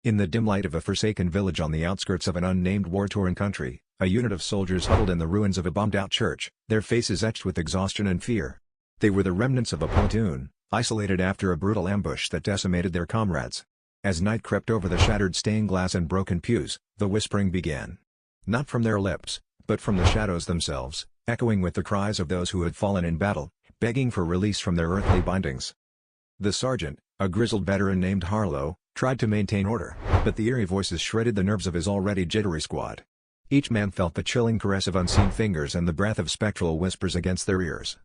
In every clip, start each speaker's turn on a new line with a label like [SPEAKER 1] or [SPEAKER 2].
[SPEAKER 1] In the dim light of a forsaken village on the outskirts of an unnamed war-torn country, a unit of soldiers huddled in the ruins of a bombed-out church, their faces etched with exhaustion and fear. They were the remnants of a platoon, isolated after a brutal ambush that decimated their comrades. As night crept over the shattered stained glass and broken pews, the whispering began. Not from their lips, but from the shadows themselves, echoing with the cries of those who had fallen in battle, begging for release from their earthly bindings. The sergeant, a grizzled veteran named Harlow, tried to maintain order, but the eerie voices shredded the nerves of his already jittery squad. Each man felt the chilling caress of unseen fingers and the breath of spectral whispers against their ears.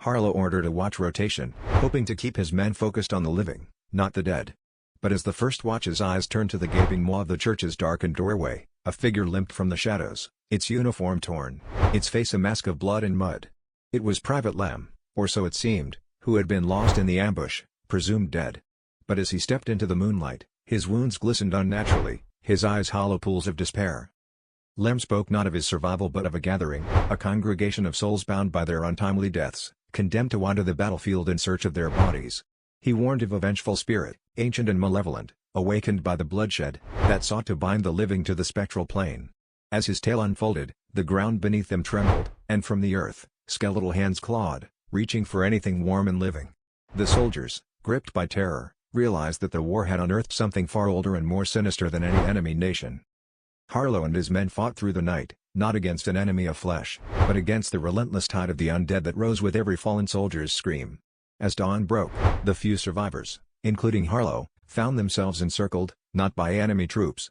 [SPEAKER 1] Harlow ordered a watch rotation, hoping to keep his men focused on the living, not the dead. But as the first watch's eyes turned to the gaping maw of the church's darkened doorway, a figure limped from the shadows, its uniform torn, its face a mask of blood and mud. It was Private Lem, or so it seemed, who had been lost in the ambush, presumed dead. But as he stepped into the moonlight, his wounds glistened unnaturally, his eyes hollow pools of despair. Lem spoke not of his survival but of a gathering, a congregation of souls bound by their untimely deaths, condemned to wander the battlefield in search of their bodies. He warned of a vengeful spirit, ancient and malevolent, awakened by the bloodshed, that sought to bind the living to the spectral plane. As his tale unfolded, the ground beneath them trembled, and from the earth, skeletal hands clawed, reaching for anything warm and living. The soldiers, gripped by terror, realized that the war had unearthed something far older and more sinister than any enemy nation. Harlow and his men fought through the night, not against an enemy of flesh, but against the relentless tide of the undead that rose with every fallen soldier's scream. As dawn broke, the few survivors, including Harlow, found themselves encircled, not by enemy troops,